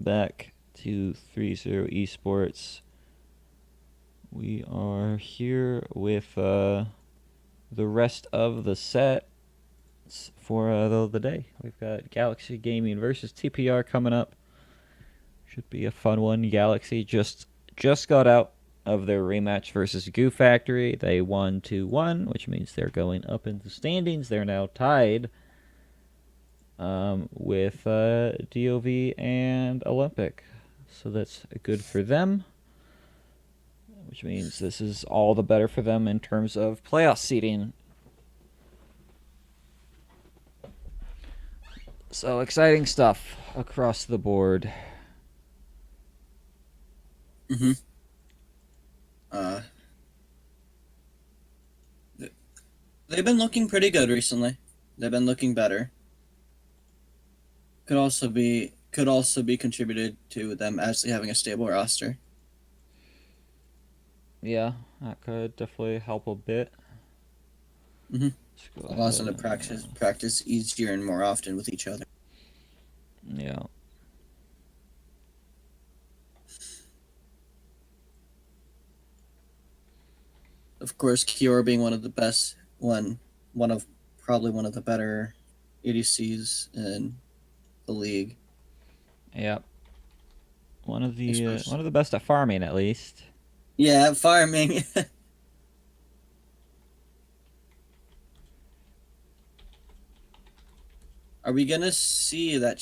back to 3-0 eSports. We are here with the rest of the sets for the day. We've got Galaxy Gaming versus TPR coming up. Should be a fun one. Galaxy just got out of their rematch versus Goo Factory. They won 2-1, which means they're going up in the standings. They're now tied with DOV and Olympic. So that's good for them, which means this is all the better for them in terms of playoff seeding. So exciting stuff across the board. Mm-hmm. They've been looking pretty good recently. They've been looking better. Could also be contributed to them actually having a stable roster. Yeah, that could definitely help a bit. Mm-hmm. Let's go Allows them ahead to practice easier and more often with each other. yeah. Of course, Kiora being one of the best, probably one of the better ADCs in the league. Yep. One of the best at farming, at least. Yeah, farming. Are we gonna see that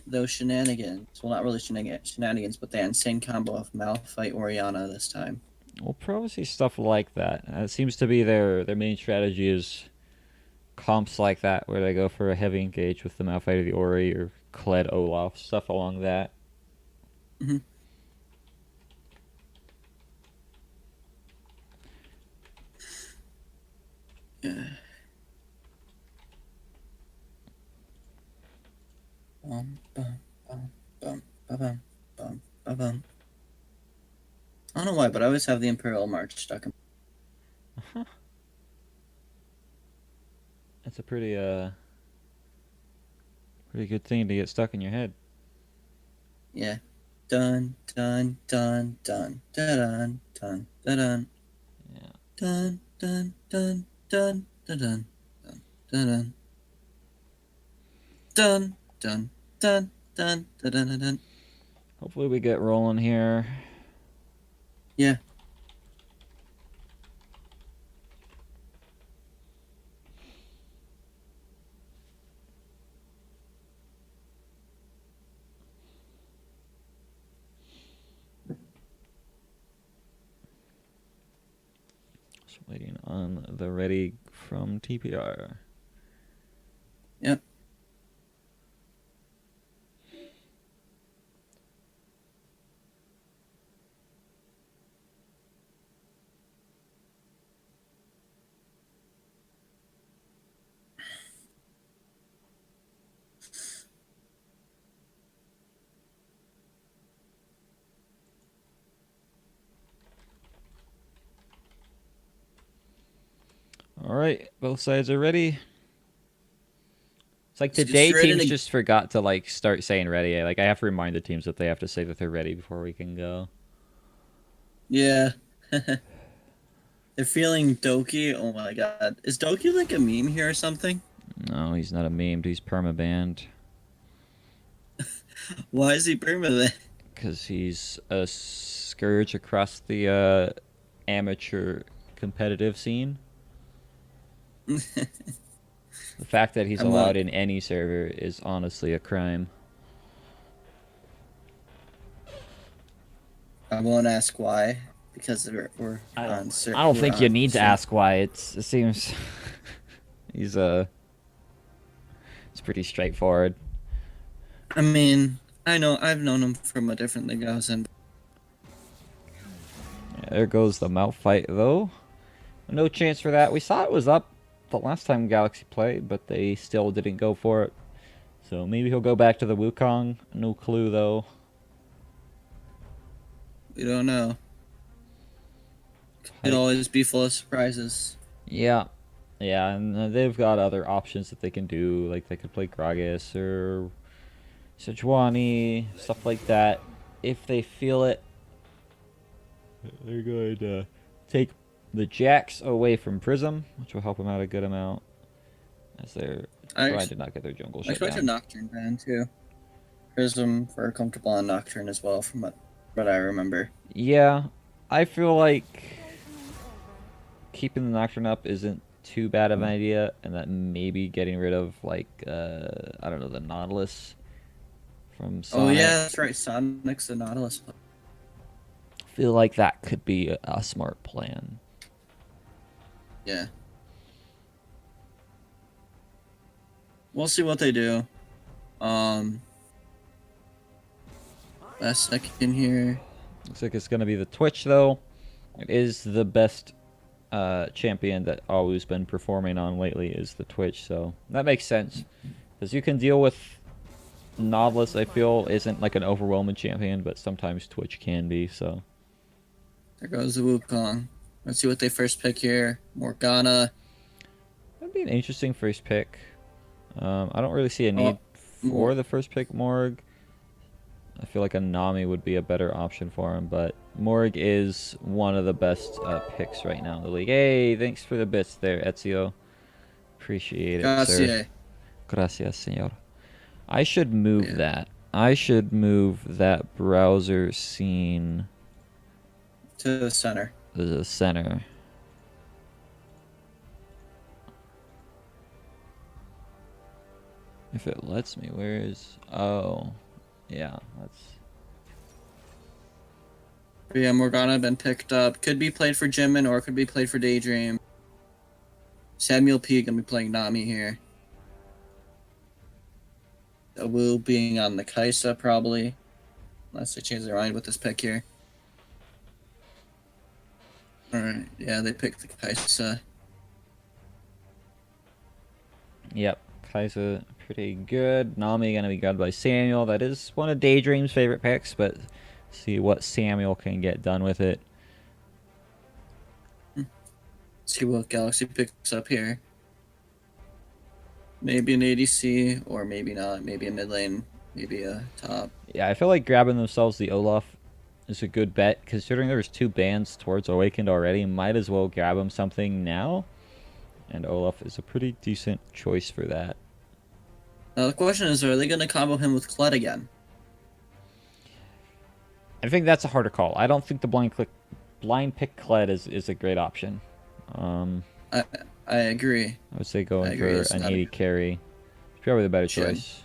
those shenanigans? Well, not really shenanigans, but the insane combo of Malphite Oriana this time. We'll probably see stuff like that. It seems to be their main strategy is comps like that, where they go for a heavy engage with the Malphite or the Ori or Kled Olaf, stuff along that. Mm-hmm. Yeah. Bum, bum, bum, bum, bum, bum, bum, bum. I don't know why, but I always have the Imperial March stuck in. That's a pretty good thing to get stuck in your head. Yeah. Dun dun dun dun dun dun dun dun Yeah. dun dun dun dun dun dun dun dun dun dun dun dun dun dun. Hopefully we get rolling here. Yeah. Just waiting on the ready from TPR. Yep. All right, both sides are ready. It's like Let's get today straight teams into. just forgot to like start saying ready. Like I have to remind the teams that they have to say that they're ready before we can go. Yeah. They're feeling Doki. Oh my god. Is Doki like a meme here or something? No, he's not a meme. He's permabanned. Why is he permanent? Because he's a scourge across the amateur competitive scene. The fact that he's I allowed won't. in any server is honestly a crime. I won't ask why because I don't we're think you on need to stream. ask why. It seems he's it's pretty straightforward. I mean, I know I've known him from a different league I was in. Yeah, there goes the mouth fight though. No chance for that. We saw it was up the last time Galaxy played, but they still didn't go for it. So maybe he'll go back to the Wukong. No clue though. We don't know. Could Hype. always be full of surprises. Yeah. Yeah, and they've got other options that they can do. Like they could play Gragas or Sejuani, stuff like that. If they feel it, they're going to take the Jacks away from Prism, which will help them out a good amount as they're I, trying ex- to not get their jungle I shut expect a down. Nocturne ban too. Prism for comfortable on Nocturne as well, from what I remember. Yeah, I feel like keeping the Nocturne up isn't too bad of an idea, and that maybe getting rid of, like, I don't know, the Nautilus from Oh yeah, Sonic. that's right. Sonic's the Nautilus. Feel like that could be a smart plan. Yeah. We'll see what they do. Um, last second here. Looks like it's going to be the Twitch, though. It is the best champion that always been performing on lately is the Twitch, so that makes sense. Because you can deal with Nautilus, I feel, isn't like an overwhelming champion, but sometimes Twitch can be, so. There goes the Wukong. Let's see what they first pick here. Morgana. That'd be an interesting first pick. I don't really see a need Oh, for more. the first pick, Morg. I feel like a Nami would be a better option for him, but Morg is one of the best picks right now in the league. Hey, thanks for the bits there, Ezio. Appreciate it, sir. Gracias. Gracias, senor. I should move Yeah. that. I should move that browser scene To the center. to the center. If it lets me, where is... Oh, yeah, that's... But yeah, Morgana been picked up. Could be played for Jimin or could be played for Daydream. Samuel P gonna be playing Nami here. Wu being on the Kaisa probably. Unless they change their mind with this pick here. Alright, yeah, they picked the Kaisa. Yep, Kaiser pretty good. Nami gonna be guarded by Samuel. That is one of Daydream's favorite picks, but see what Samuel can get done with it. See what Galaxy picks up here. Maybe an ADC, or maybe not. Maybe a mid lane, maybe a top. Yeah, I feel like grabbing themselves the Olaf is a good bet, considering there's 2 bans towards Awakened already. Might as well grab him something now, and Olaf is a pretty decent choice for that. Now the question is, are they going to combo him with Kled again? I think that's a harder call. I don't think the blind pick Kled is a great option. I I agree. I would say going for It's an not 80 carry is probably the better Shin. choice.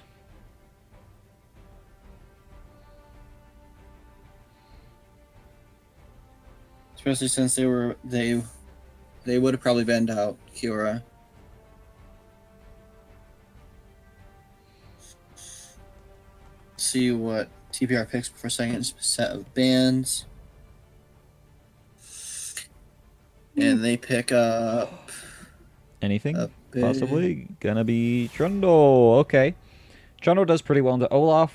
Especially since they would have probably banned out Kiora. See what TPR picks for second set of bans. And they pick up Anything? a big... Possibly gonna be Trundle. Okay. Trundle does pretty well into Olaf.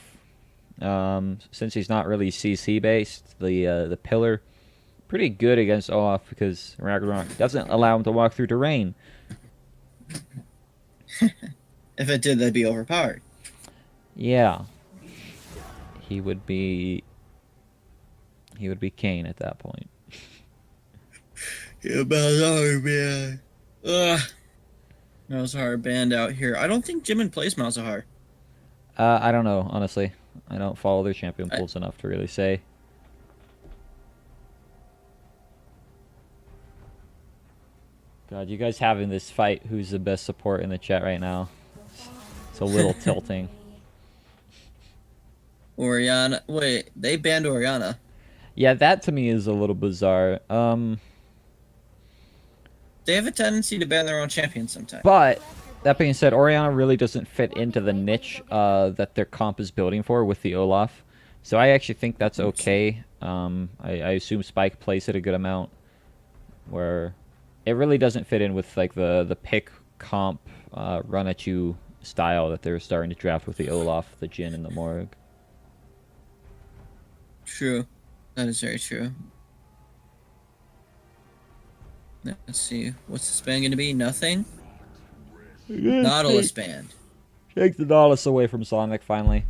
Since he's not really CC based, the pillar pretty good against Olaf because Ragnarok doesn't allow him to walk through terrain. If it did, that'd be overpowered. Yeah. He would be Kane at that point. Yeah, Malzahar, man. Ugh. Malzahar banned out here. I don't think Jimin plays Malzahar. I don't know, honestly. I don't follow their champion pools enough to really say. God, you guys having this fight who's the best support in the chat right now. It's a little tilting. Oriana. Wait, they banned Oriana. Yeah, that to me is a little bizarre. They have a tendency to ban their own champions sometimes. But that being said, Oriana really doesn't fit into the niche that their comp is building for with the Olaf. So I actually think that's okay. I assume Spike plays it a good amount, where it really doesn't fit in with like the pick comp run at you style that they're starting to draft with the Olaf, the Jin, and the Morg. True. That is very true. Let's see. What's this ban going to be? Nothing? Nautilus banned. Take the Nautilus away from Sonic finally.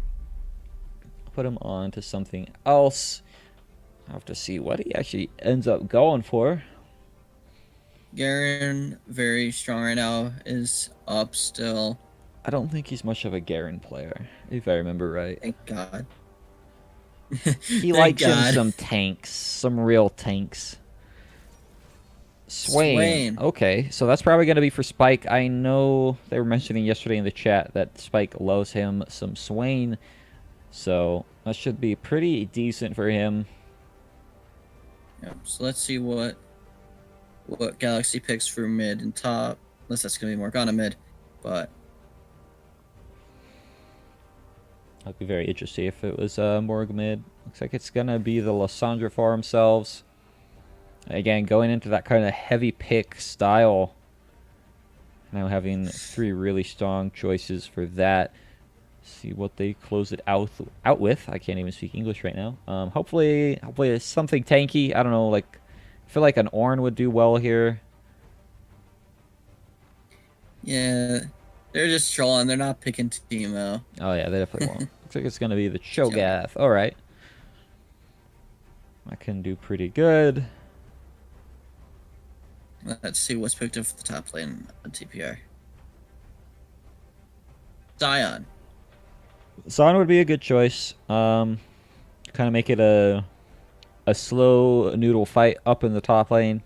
put him on to something else. I have to see what he actually ends up going for. Garen, very strong right now, is up still. I don't think he's much of a Garen player, if I remember right. Thank God. He Thank likes him God. some tanks, some real tanks. Swain. Swain. Okay, so that's probably going to be for Spike. I know they were mentioning yesterday in the chat that Spike loves him some Swain, so that should be pretty decent for him. Yep. So let's see what Galaxy picks for mid and top. Unless that's gonna be Morgana mid, but I'd be very interested if it was Morg mid. Looks like it's going to be the Lissandra for themselves. Again, going into that kind of heavy pick style. Now having 3 really strong choices for that. See what they close it out with. I can't even speak English right now. Hopefully it's something tanky. I don't know, like I feel like an Ornn would do well here. yeah, they're just trolling. They're not picking Teemo. Oh yeah, they definitely won't. Looks like it's gonna be the Cho'Gath. All right, I can do pretty good. Let's see what's picked up for the top lane on TPR. Zion. Son would be a good choice. Kind of make it a slow noodle fight up in the top lane.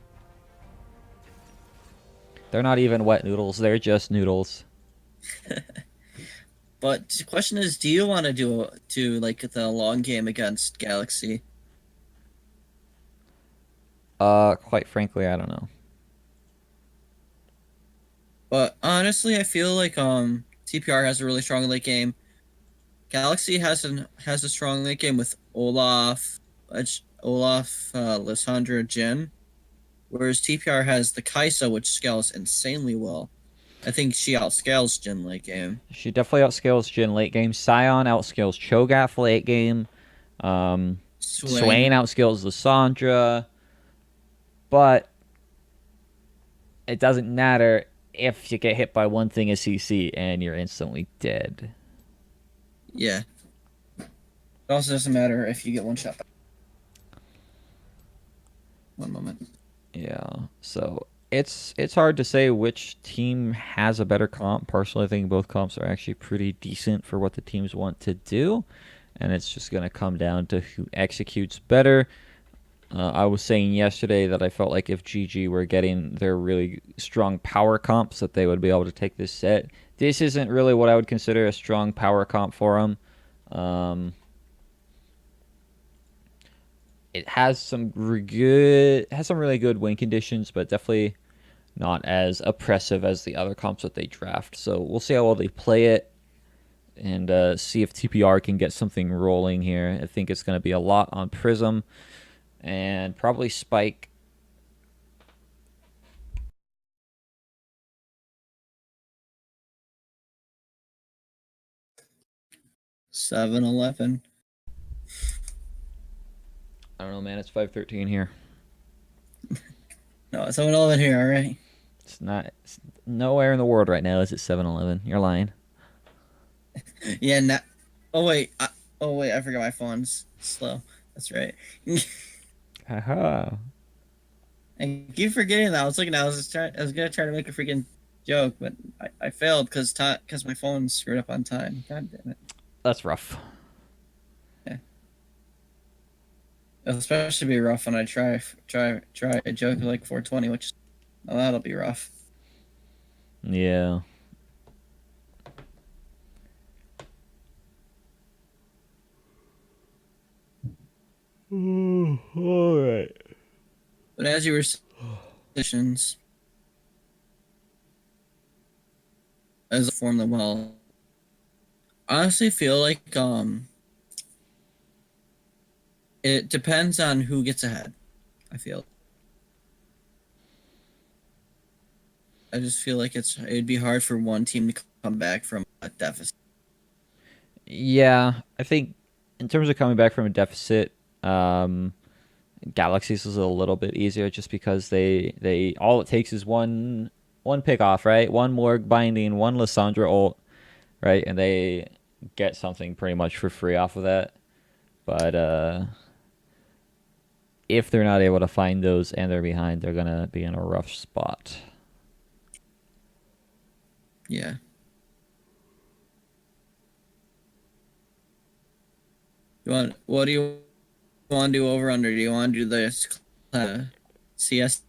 They're not even wet noodles. They're just noodles. But the question is, do you want to do like the long game against Galaxy? Quite frankly, I don't know. But honestly, I feel like TPR has a really strong late game. Galaxy has a strong late game with Olaf, Lissandra, Jhin, whereas TPR has the Kaisa, which scales insanely well. I think she outscales Jhin late game. She definitely outscales Jhin late game. Sion outscales Cho'Gath late game. Swain outscales Lissandra. But it doesn't matter if you get hit by one thing as CC and you're instantly dead. Yeah. It also doesn't matter if you get one shot. One moment. Yeah, so it's hard to say which team has a better comp. Personally, I think both comps are actually pretty decent for what the teams want to do, and it's just going to come down to who executes better. I was saying yesterday that I felt like if GG were getting their really strong power comps, that they would be able to take this set. This isn't really what I would consider a strong power comp for them. It has some really good win conditions, but definitely not as oppressive as the other comps that they draft. So we'll see how well they play it and see if TPR can get something rolling here. I think it's going to be a lot on Prism and probably Spike. $7-11. I don't know, man. It's 5:13 here. No, it's 7-11 here. All right. It's not. It's nowhere in the world right now is it 7-Eleven. You're lying. Yeah. Oh wait. I forgot my phone's slow. That's right. Haha. I keep forgetting that. I was looking. I was gonna try to make a freaking joke, but I failed because my phone screwed up on time. God damn it. That's rough. Yeah. It'll especially be rough when I try a joke like 420, which that'll be rough. Yeah. All right. But as you were positions, as a form them well, I honestly feel like it depends on who gets ahead. I just feel like it'd be hard for one team to come back from a deficit. Yeah, I think in terms of coming back from a deficit, Galaxies is a little bit easier just because they all it takes is one pick off, right? One Morg binding, one Lissandra ult, right? And they get something pretty much for free off of that. But if they're not able to find those and they're behind, they're gonna be in a rough spot. Yeah. What do you want to do over under? Do you want to do this CS?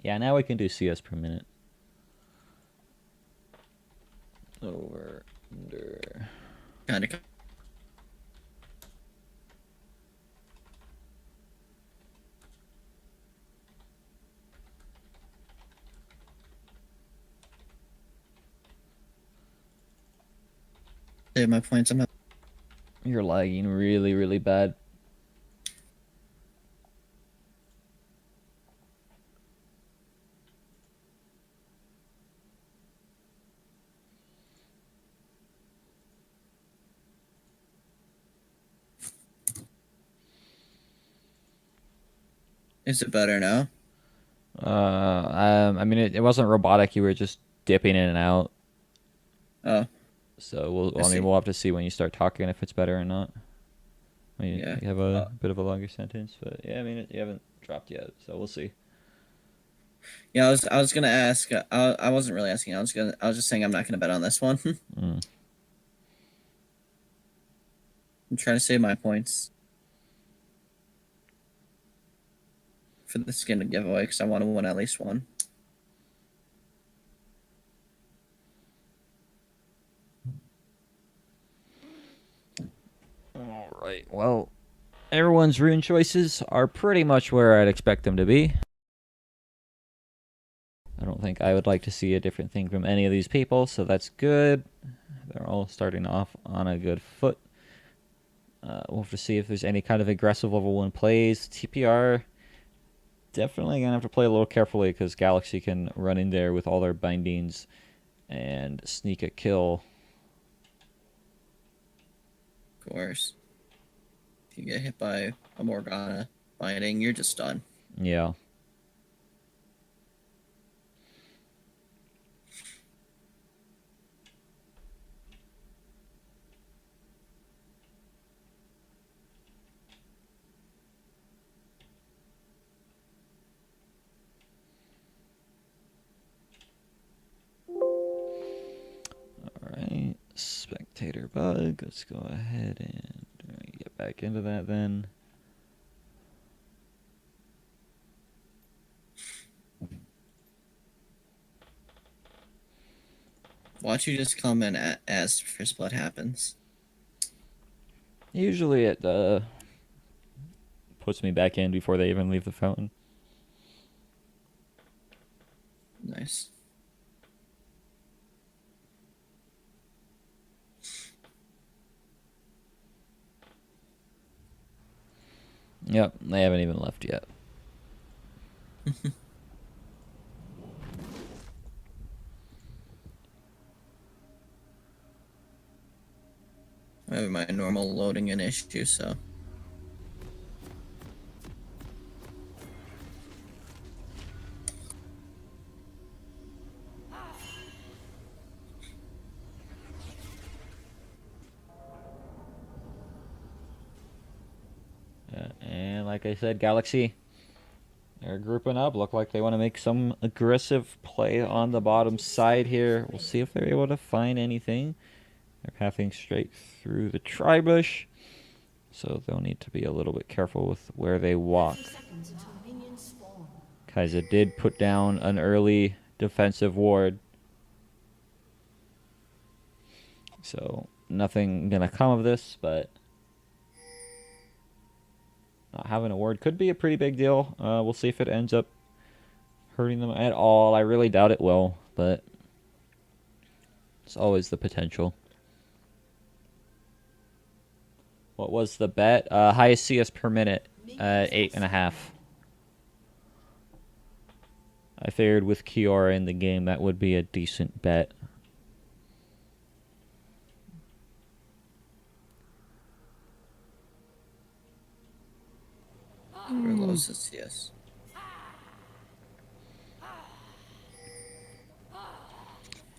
Yeah, now we can do CS per minute. Over, under. Kind of. Save my points. You're lagging really, really bad. Is it better now? I mean, it wasn't robotic. You were just dipping in and out. Oh. So I see. we'll have to see when you start talking if it's better or not. When Yeah. you have a bit of a longer sentence, but yeah, I mean, you haven't dropped yet, so we'll see. Yeah, I was gonna ask. I wasn't really asking. I was just saying I'm not gonna bet on this one. Mm. I'm trying to save my points for the skin giveaway because I want to win at least one. All right. Well, everyone's rune choices are pretty much where I'd expect them to be. I don't think I would like to see a different thing from any of these people, so that's good. They're all starting off on a good foot. We'll have to see if there's any kind of aggressive level 1 plays. TPR, definitely going to have to play a little carefully because Galaxy can run in there with all their bindings and sneak a kill. Of course. If you get hit by a Morgana binding, you're just done. Yeah. Alright, spectator bug. Let's go ahead and get back into that then. Watch you just come in as first blood happens. Usually it puts me back in before they even leave the fountain. Nice. Yep, they haven't even left yet. I have my normal loading in issue, so. And like I said, Galaxy, they're grouping up. Look like they want to make some aggressive play on the bottom side here. We'll see if they're able to find anything. They're pathing straight through the tri-bush, so they'll need to be a little bit careful with where they walk. Kaiser did put down an early defensive ward, so nothing gonna come of this, but not having a ward could be a pretty big deal. We'll see if it ends up hurting them at all. I really doubt it will, but it's always the potential. What was the bet? Highest CS per minute, 8.5. I figured with Kiora in the game, that would be a decent bet. Roses, yes.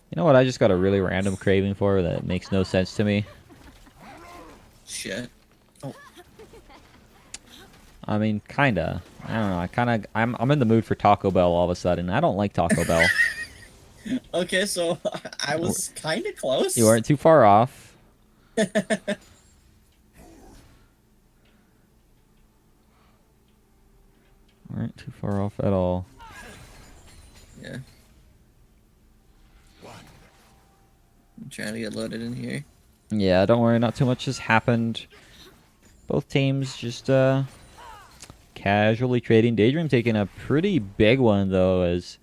You know what I just got a really random craving for that makes no sense to me? shit. Oh, I mean, kinda. I don't know. I'm in the mood for Taco Bell all of a sudden. I don't like Taco Bell. okay, so I was kind of You close. aren't too far off. Aren't too far off at all. Yeah. I'm trying to get loaded in here. Yeah, don't worry. Not too much has happened. Both teams just casually trading. Daydream taking a pretty big one, though, as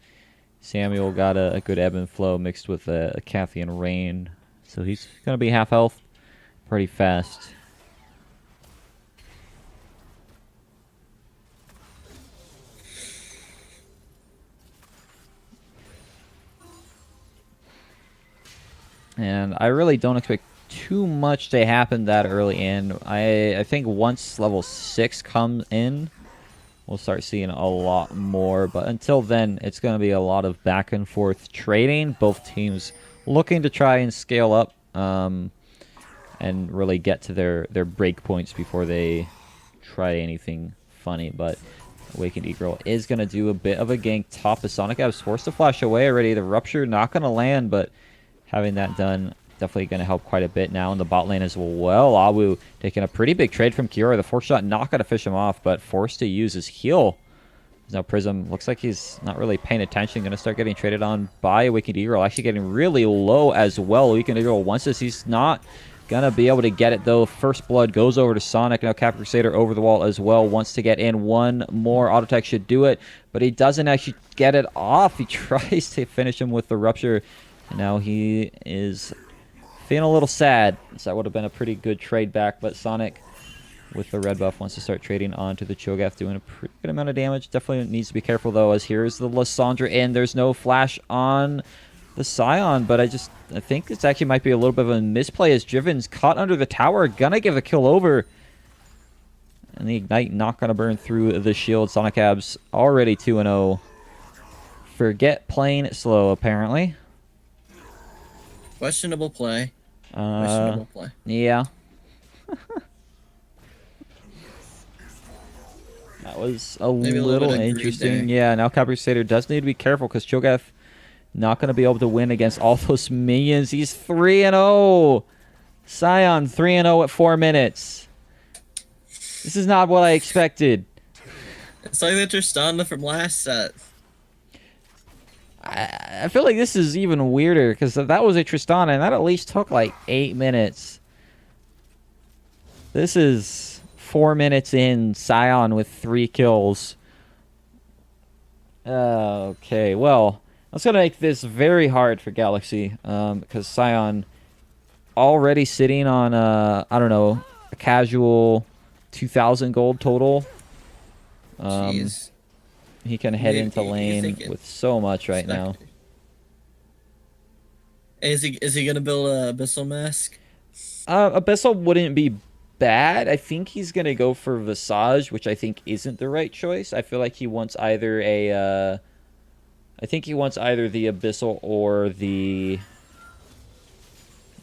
Samuel got a good ebb and flow mixed with a Kathy and Rain. So he's going to be half health pretty fast. And I really don't expect too much to happen that early in. I think once level 6 comes in, we'll start seeing a lot more. But until then, it's going to be a lot of back and forth trading. Both teams looking to try and scale up and really get to their break points before they try anything funny. But Awakened Eagle is going to do a bit of a gank top. The Sonic Ab's forced to flash away already. The Rupture not going to land, but having that done definitely going to help quite a bit now in the bot lane as well. Awu taking a pretty big trade from Kiora. The force shot not going to fish him off, but forced to use his heal. Now Prism looks like he's not really paying attention. Going to start getting traded on by Awakened Eagle. Actually getting really low as well. Awakened Eagle wants this. He's not going to be able to get it, though. First blood goes over to Sonic. Now Cap Crusader over the wall as well. Wants to get in. One more. Auto Tech should do it, but he doesn't actually get it off. He tries to finish him with the Rupture. And now he is feeling a little sad. So that would have been a pretty good trade back, but Sonic with the red buff wants to start trading onto the Cho'Gath, doing a pretty good amount of damage. Definitely needs to be careful, though, as here's the Lissandra in. There's no flash on the Scion, but I think this actually might be a little bit of a misplay as Driven's caught under the tower. Gonna give the kill over. And the Ignite not gonna burn through the shield. Sonic Abs already 2-0. Forget playing it slow, apparently. Questionable play. Questionable play. Yeah. That was a little interesting. Yeah, now Cap Crusader does need to be careful because Cho'Gath not going to be able to win against all those minions. He's 3-0. Scion 3-0 at 4 minutes. This is not what I expected. It's like the Tristana from last set. I feel like this is even weirder because that was a Tristana and that at least took like 8 minutes. This is 4 minutes in, Scion with 3 kills. Okay, well, that's going to make this very hard for Galaxy because Scion already sitting on, I don't know, a casual 2,000 gold total. Jeez. He can head into lane with so much right now. Is he gonna build a Abyssal Mask? Abyssal wouldn't be bad. I think he's gonna go for Visage, which I think isn't the right choice. I feel like he wants either a I think he wants either the Abyssal or the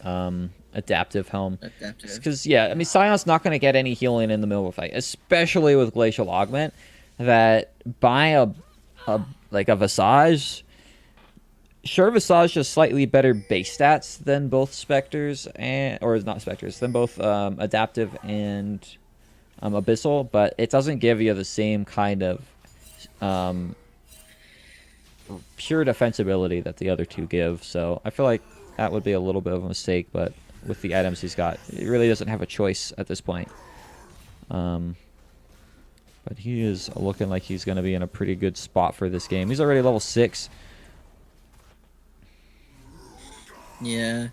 Adaptive Helm. Because, yeah, I mean, Scion's not going to get any healing in the middle of a fight, especially with Glacial Augment, that by a Visage, sure, Visage has slightly better base stats than both Spectres, or not Spectres, than both Adaptive and Abyssal, but it doesn't give you the same kind of pure defensibility that the other two give, so I feel like that would be a little bit of a mistake, but with the items he's got, he really doesn't have a choice at this point. But he is looking like he's going to be in a pretty good spot for this game. He's already level 6. Yeah.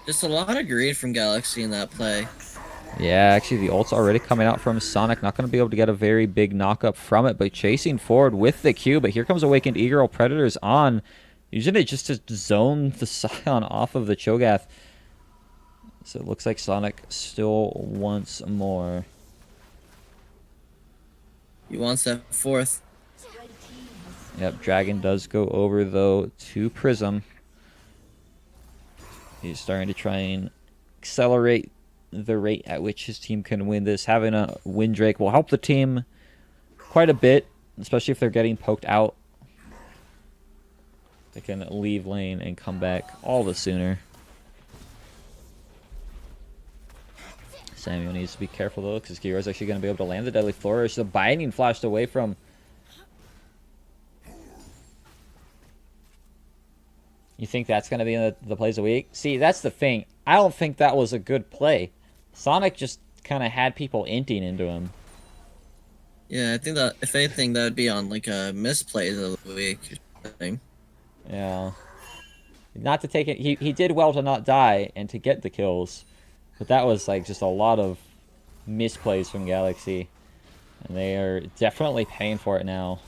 Just a lot of greed from Galaxy in that play. Yeah, actually the ult's already coming out from Sonic. Not going to be able to get a very big knock-up from it, but chasing forward with the Q. But here comes Awakened Eagle. Predator's on. Using it just to zone the Scion off of the Cho'Gath. So it looks like Sonic still wants more. He wants that fourth. Yep, Dragon does go over, though, to Prism. He's starting to try and accelerate the rate at which his team can win this. Having a Windrake will help the team quite a bit, especially if they're getting poked out. They can leave lane and come back all the sooner. Samuel needs to be careful though, because Kiro's actually going to be able to land the Deadly Flourish. The Binding flashed away from. You think that's going to be in the plays of the week? See, that's the thing. I don't think that was a good play. Sonic just kind of had people inting into him. Yeah, I think that if anything, that would be on like a misplays of the week or something. Yeah. Not to take it. He did well to not die and to get the kills. But that was like just a lot of misplays from Galaxy. And they are definitely paying for it now.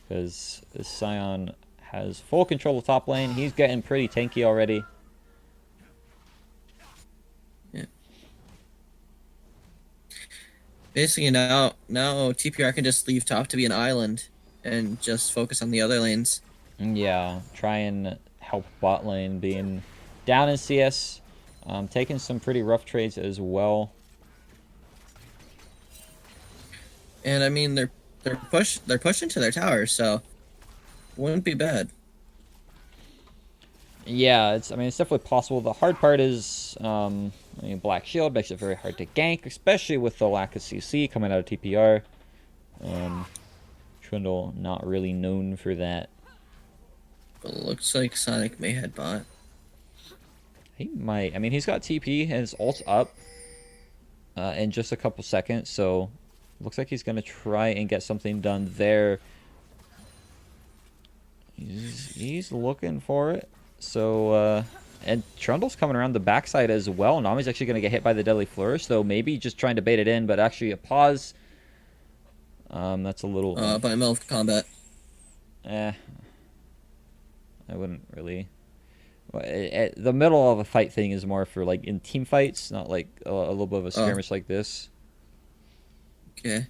Because Sion has full control of top lane. He's getting pretty tanky already. Yeah. Basically now TPR can just leave top to be an island and just focus on the other lanes. Yeah, try and help bot lane being down in CS. Taking some pretty rough trades as well. And I mean they're pushing to their tower, so wouldn't be bad. Yeah, it's definitely possible. The hard part is Black Shield makes it very hard to gank, especially with the lack of CC coming out of TPR. Trundle not really known for that. But it looks like Sonic may head bot. He might. I mean, he's got TP and his ult's up in just a couple seconds, so looks like he's going to try and get something done there. He's looking for it. So, and Trundle's coming around the backside as well. Nami's actually going to get hit by the Deadly Flourish, so maybe just trying to bait it in, but actually a pause. That's a little... by middle of combat. I wouldn't really... The middle of a fight thing is more for, like, in team fights, not, like, a little bit of a skirmish like this. Okay.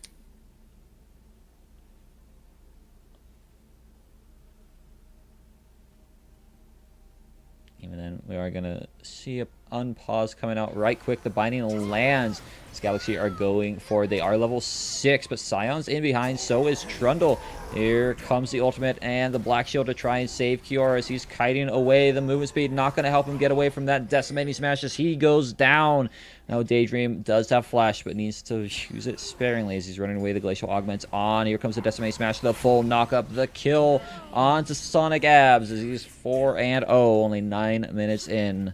Even then, we are going to see a unpause coming out right quick. The Binding lands. This Galaxy are going for, they are level 6, but Sion's in behind, so is Trundle. Here comes the ultimate and the Black Shield to try and save Kiora as he's kiting away. The movement speed not going to help him get away from that decimating smash as he goes down. Now Daydream does have flash, but needs to use it sparingly as he's running away. The Glacial Augment's on. Here comes the decimating smash, the full knock up, the kill onto Sonic Abs as he's 4-0, only 9 minutes in.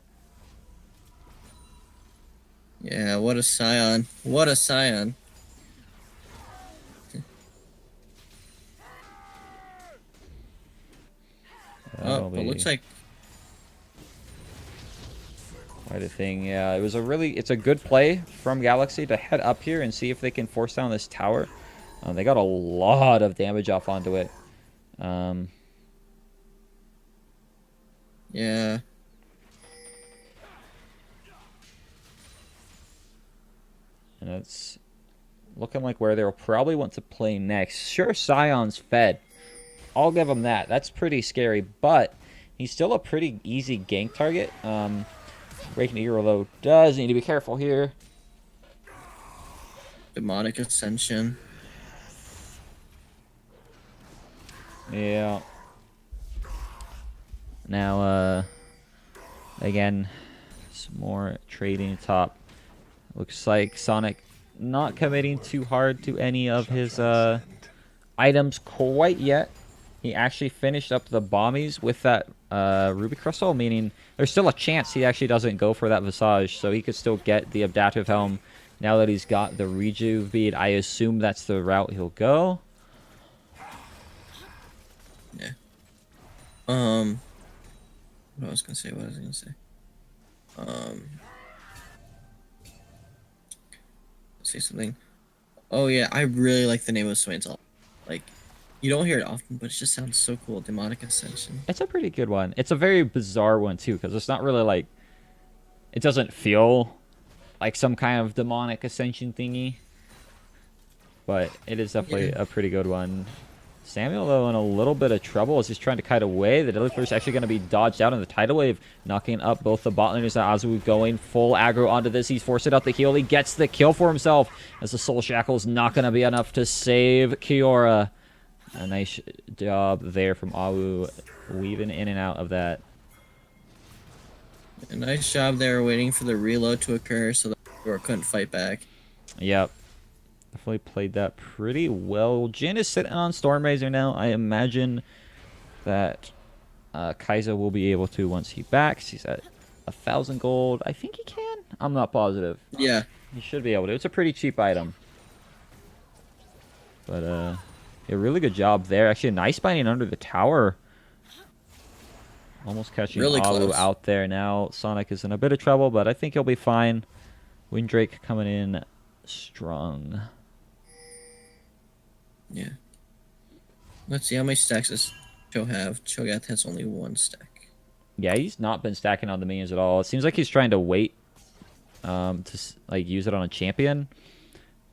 Yeah, what a Sion. What a Sion. Oh, it looks like quite a thing. Yeah, it's a good play from Galaxy to head up here and see if they can force down this tower. They got a lot of damage off onto it. Yeah. And it's looking like where they'll probably want to play next. Sure, Sion's fed. I'll give him that. That's pretty scary, but he's still a pretty easy gank target. Breaking Hero, though, does need to be careful here. Demonic Ascension. Yeah. Now, again, some more trading top. Looks like Sonic not committing too hard to any of his items quite yet. He actually finished up the bombies with that Ruby Crystal, meaning there's still a chance he actually doesn't go for that Visage, so he could still get the Adaptive Helm now that he's got the Rejuve bead. I assume that's the route he'll go. Yeah. What was I gonna say? Say something. Oh yeah, I really like the name of Swain's ult. Like, you don't hear it often, but it just sounds so cool. Demonic Ascension. It's a pretty good one. It's a very bizarre one too, because it's not really like, it doesn't feel like some kind of demonic ascension thingy, but it is definitely a pretty good one Samuel, though, in a little bit of trouble as he's trying to kite away. The Deadly Flare is actually going to be dodged out in the Tidal Wave, knocking up both the bot laners. Azu going full aggro onto this. He's forcing out the heal. He gets the kill for himself as the Soul Shackle is not going to be enough to save Kiora. A nice job there from Awu, weaving in and out of that. A nice job there waiting for the reload to occur so that Kiora couldn't fight back. Yep. Definitely played that pretty well. Jin is sitting on Stormrazor now. I imagine that Kai'Sa will be able to once he backs. He's at 1,000 gold. I think he can. I'm not positive. Yeah. He should be able to. It's a pretty cheap item. But, a really good job there. Actually, a nice binding under the tower. Almost catching Really Alu close. out there now. Sonic is in a bit of trouble, but I think he'll be fine. Windrake coming in strong. Yeah. Let's see how many stacks does Cho have. Cho'Gath has only 1 stack. Yeah, he's not been stacking on the minions at all. It seems like he's trying to wait to like use it on a champion,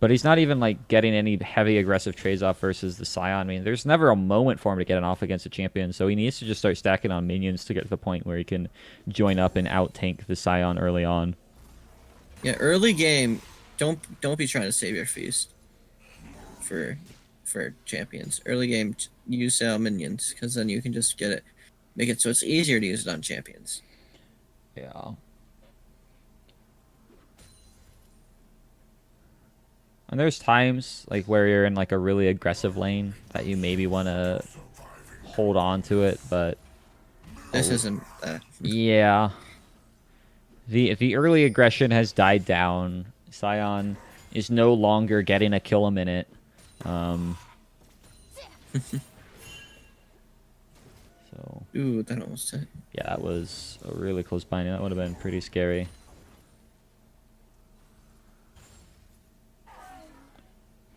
but he's not even like getting any heavy aggressive trades off versus the Scion. I mean, there's never a moment for him to get an off against a champion, so he needs to just start stacking on minions to get to the point where he can join up and out tank the Scion early on. Yeah, early game, don't be trying to save your feast for champions. Early game, use minions because then you can just make it so it's easier to use it on champions. Yeah. And there's times like where you're in like a really aggressive lane that you maybe want to hold on to it, but This isn't that. yeah. The early aggression has died down. Scion is no longer getting a kill a minute. So Ooh, that almost hit. yeah, that was a really close binding. That would have been pretty scary.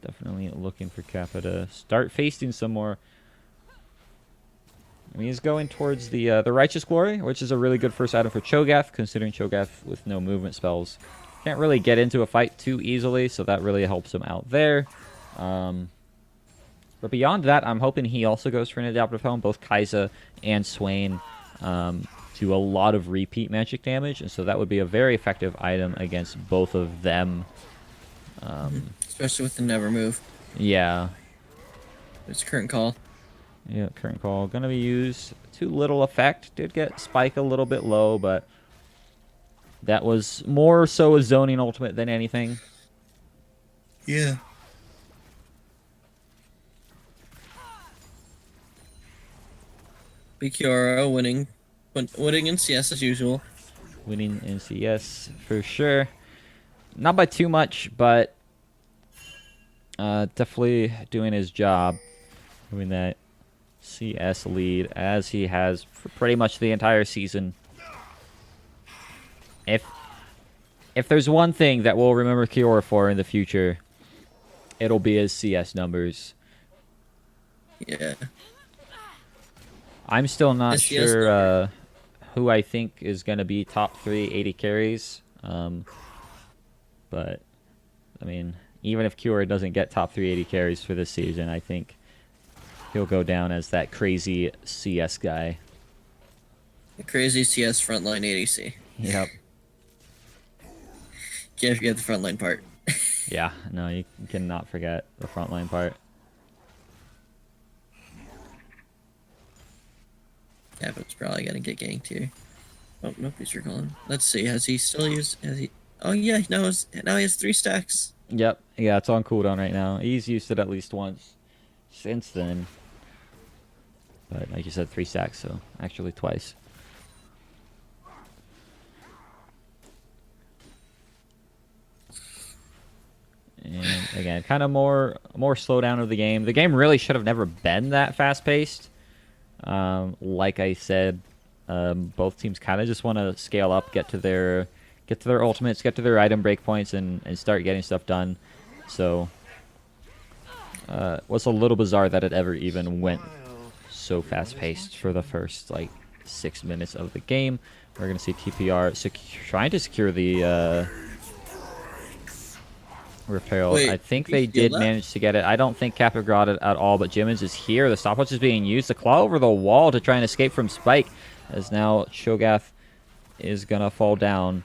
Definitely looking for Kappa to start facing some more. I mean, he's going towards the Righteous Glory, which is a really good first item for Cho'Gath, considering Cho'Gath with no movement spells can't really get into a fight too easily, so that really helps him out there. But beyond that, I'm hoping he also goes for an Adaptive Helm. Both Kai'Sa and Swain do a lot of repeat magic damage, and so that would be a very effective item against both of them. Especially with the never move. Yeah. It's current call. Yeah, current call. Going to be used to little effect. Did get Spike a little bit low, but that was more so a zoning ultimate than anything. Yeah. Big Kiora winning in CS as usual. Winning in CS for sure. Not by too much, but definitely doing his job. Doing that CS lead as he has for pretty much the entire season. If there's one thing that we'll remember Kiora for in the future, it'll be his CS numbers. Yeah. I'm still not His CS sure who I think is going to be top 3 80 carries. But, I mean, even if Kiora doesn't get top 3 80 carries for this season, I think he'll go down as that crazy CS guy. The crazy CS frontline ADC. Yep. Can't forget the frontline part. Yeah, no, you cannot forget the frontline part. Yeah, but it's probably gonna get ganked here. Oh, nope, he's recalling. Let's see, has he still used... Oh yeah, now he has 3 stacks. Yep, yeah, it's on cooldown right now. He's used it at least once since then. But like you said, 3 stacks, so actually twice. And again, kind of more slowdown of the game. The game really should have never been that fast-paced. Like I said, both teams kind of just want to scale up, get to their ultimates, get to their item breakpoints, and start getting stuff done. So, it was a little bizarre that it ever even went so fast-paced for the first like 6 minutes of the game. We're gonna see TPR trying to secure the repelled. I Wait, think did you they steal did that? manage to get it. I don't think Kappa got it at all, but Jimmins is here. The stopwatch is being used to claw over the wall to try and escape from Spike, as now Shogath is going to fall down.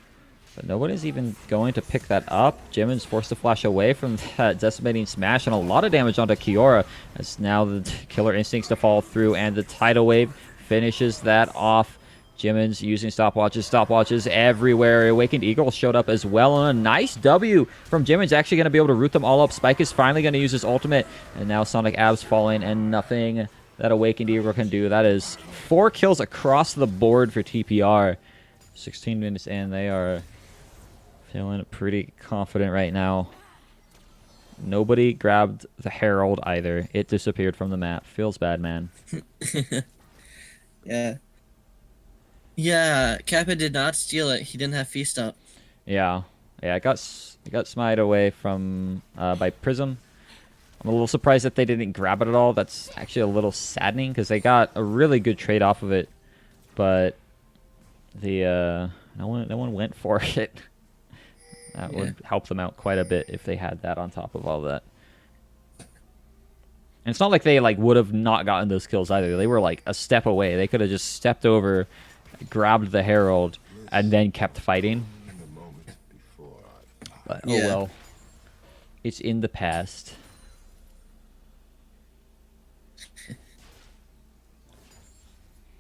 But nobody's even going to pick that up. Jimin's forced to flash away from that decimating smash, and a lot of damage onto Kiora, as now the killer instincts to fall through, and the tidal wave finishes that off. Jimin's using stopwatches everywhere. Awakened Eagle showed up as well, and a nice W from Jimin's, actually going to be able to root them all up. Spike is finally going to use his ultimate, and now Sonic Abs falling, and nothing that Awakened Eagle can do. That is 4 kills across the board for TPR. 16 minutes in, they are feeling pretty confident right now. Nobody grabbed the Herald either. It disappeared from the map. Feels bad, man. Yeah. Yeah, Kappa did not steal it. He didn't have feast up. Yeah. Yeah, it got smite away from by Prism. I'm a little surprised that they didn't grab it at all. That's actually a little saddening because they got a really good trade off of it, but the no one went for it. That would help them out quite a bit if they had that on top of all that. And it's not like they would have not gotten those kills either. They were like a step away. They could have just stepped over, grabbed the Herald, and then kept fighting. But oh well. It's in the past.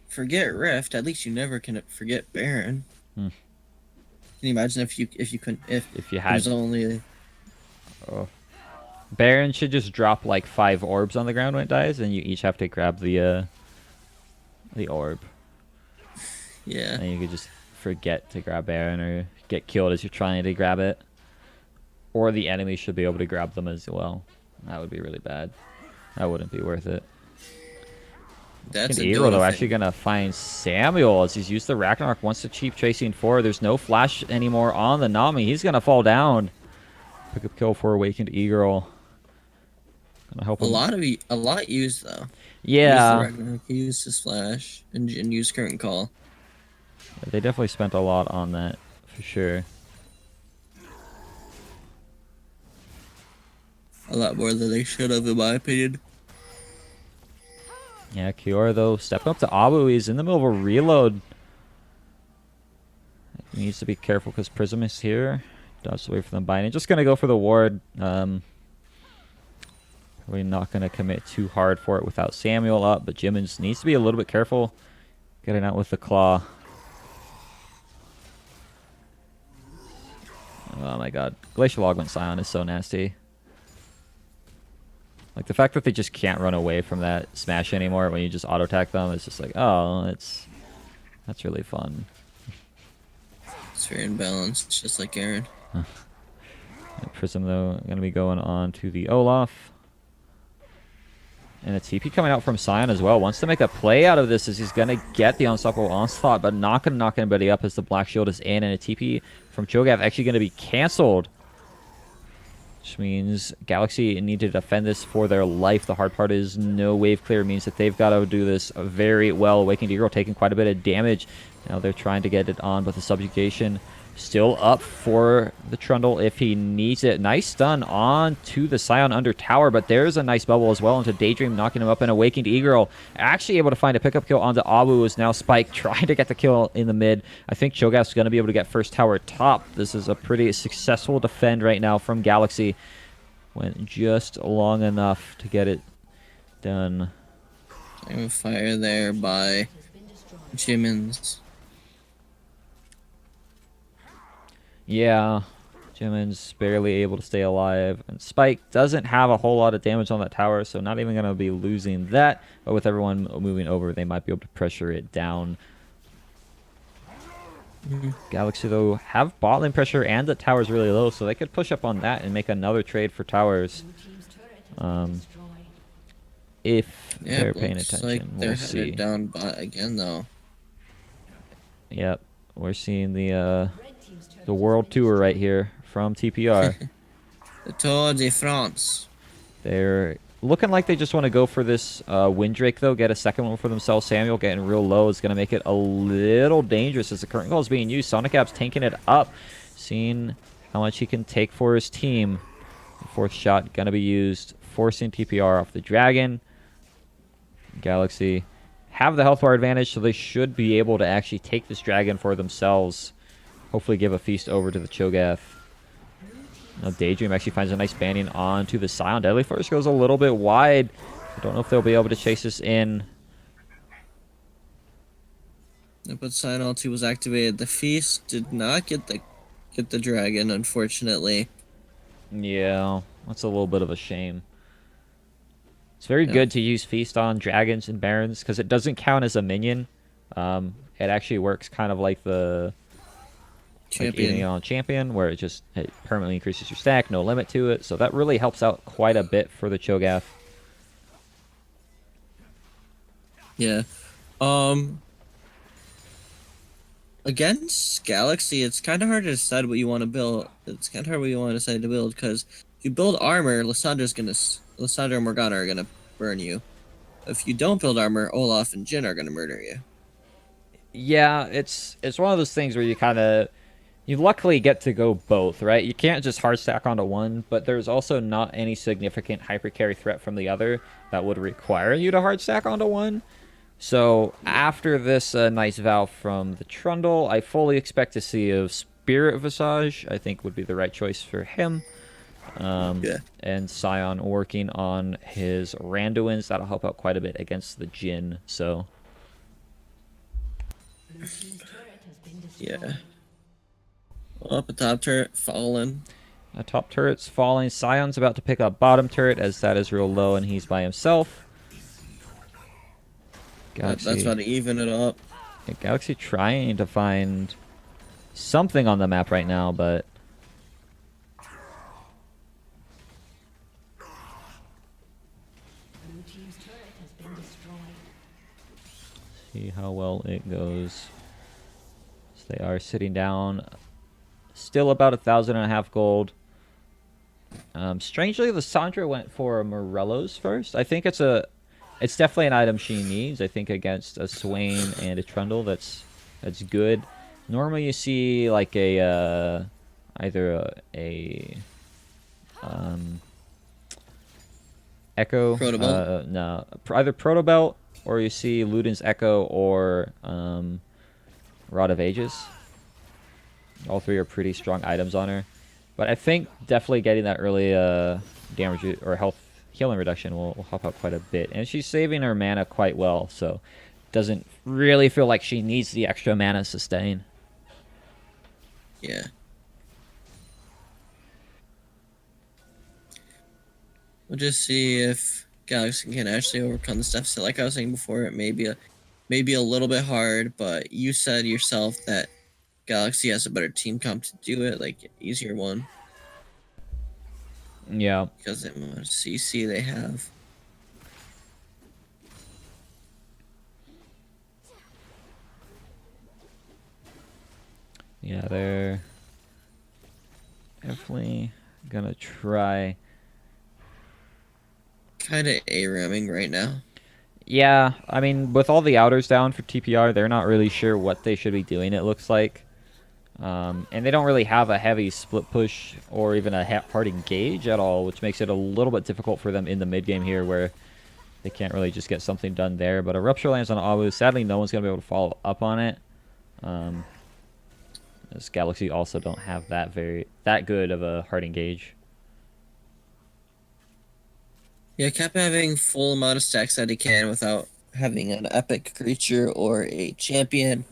Forget Rift. At least you never can forget Baron. Can you imagine if you couldn't if you it had was only Baron should just drop like 5 orbs on the ground when it dies, and you each have to grab the orb. Yeah. And you could just forget to grab Baron or get killed as you're trying to grab it. Or the enemy should be able to grab them as well. That would be really bad. That wouldn't be worth it. That's a Eagle, though, actually going to find Samuel as he's used the Ragnarok, wants to keep chasing forward. There's no flash anymore on the Nami. He's going to fall down. Pick up kill for Awakened Eagle. Gonna help him. A lot used though. Yeah. He used his flash and used current call. They definitely spent a lot on that for sure. A lot more than they should have, in my opinion. Yeah, Kiora, though, stepping up to Abu. He's in the middle of a reload. He needs to be careful because Prism is here. Dodge away from them binding. Just going to go for the ward. Probably not going to commit too hard for it without Samuel up, but Jimmins needs to be a little bit careful getting out with the claw. Oh my god. Glacial Augment Scion is so nasty. Like, the fact that they just can't run away from that smash anymore when you just auto-attack them, it's just like, oh, that's really fun. It's very imbalanced, just like Aaron. Prism, though, going to be going on to the Olaf. And a TP coming out from Scion as well. Wants to make a play out of this as he's going to get the Unstoppable Onslaught, but not going to knock anybody up as the Black Shield is in. And a TP from Cho'Gath actually going to be canceled. Which means Galaxy need to defend this for their life. The hard part is no wave clear means that they've got to do this very well. Awakened Eagle taking quite a bit of damage. Now they're trying to get it on, but the subjugation still up for the Trundle if he needs it. Nice stun on to the Scion under tower, but there's a nice bubble as well into Daydream, knocking him up. And Awakened Eagle actually able to find a pickup kill onto Abu, is now Spike trying to get the kill in the mid. I think Cho'Gath's going to be able to get first tower top. This is a pretty successful defend right now from Galaxy. Went just long enough to get it done. I'm fire there by Jimmins. Yeah, Jimin's barely able to stay alive. And Spike doesn't have a whole lot of damage on that tower, so not even going to be losing that. But with everyone moving over, they might be able to pressure it down. Galaxy, though, have bot lane pressure and the tower's really low, so they could push up on that and make another trade for towers. If they're paying attention, like we'll see. They're down bot again, though. Yep, we're seeing the World Tour right here from TPR. The Tour de France. They're looking like they just want to go for this Windrake, though. Get a second one for themselves. Samuel getting real low is going to make it a little dangerous as the current call is being used. Sonic App's tanking it up, seeing how much he can take for his team. Fourth shot going to be used, forcing TPR off the dragon. Galaxy have the health bar advantage, so they should be able to actually take this dragon for themselves. Hopefully give a feast over to the Cho'Gath. Now Daydream actually finds a nice banning onto the Scion. Deadly Force goes a little bit wide. I don't know if they'll be able to chase this in. But Sign Ulti was activated. The Feast did not get the dragon, unfortunately. Yeah, that's a little bit of a shame. It's very good to use Feast on dragons and barons because it doesn't count as a minion. It actually works kind of like the Champion. eating on champion, where it permanently increases your stack, no limit to it. So that really helps out quite a bit for the Cho'Gath. Yeah. Against Galaxy, it's kind of hard to decide what you want to build. It's kind of hard what you want to decide to build because if you build armor, Lissandra and Morgana are gonna burn you. If you don't build armor, Olaf and Jhin are gonna murder you. Yeah, it's one of those things where you luckily get to go both, right? You can't just hard stack onto one, but there's also not any significant hyper carry threat from the other that would require you to hard stack onto one. So after this nice vow from the Trundle, I fully expect to see a Spirit Visage. I think would be the right choice for him. And Scion working on his Randuins. That'll help out quite a bit against the Jhin. So yeah. Up a top turret, fallen. Top turret's falling. Scion's about to pick up bottom turret as that is real low and he's by himself. Galaxy. That's about to even it up. Yeah, Galaxy trying to find something on the map right now, but see how well it goes. So they are sitting down. Still about 1,500 gold. Strangely, Lissandra went for Morello's first. I think it's definitely an item she needs. I think against a Swain and a Trundle, that's good. Normally, you see like either Echo. No, either Protobelt or you see Luden's Echo or Rod of Ages. All three are pretty strong items on her. But I think definitely getting that early damage or health healing reduction will help out quite a bit. And she's saving her mana quite well, so doesn't really feel like she needs the extra mana sustain. Yeah. We'll just see if Galaxy can actually overcome this deficit. Like I was saying before, it may be a little bit hard, but you said yourself that Galaxy has a better team comp to do it, like easier one. Yeah. Because of how much CC they have. Yeah, they're definitely gonna try. Kind of A-ramming right now. Yeah, I mean, with all the outers down for TPR, they're not really sure what they should be doing, it looks like. And they don't really have a heavy split push or even a hard engage at all, which makes it a little bit difficult for them in the mid game here where they can't really just get something done there. But a Rupture lands on Awu. Sadly, no one's going to be able to follow up on it. This Galaxy also don't have that good of a hard engage. Yeah, kept having full amount of stacks that he can without having an epic creature or a champion.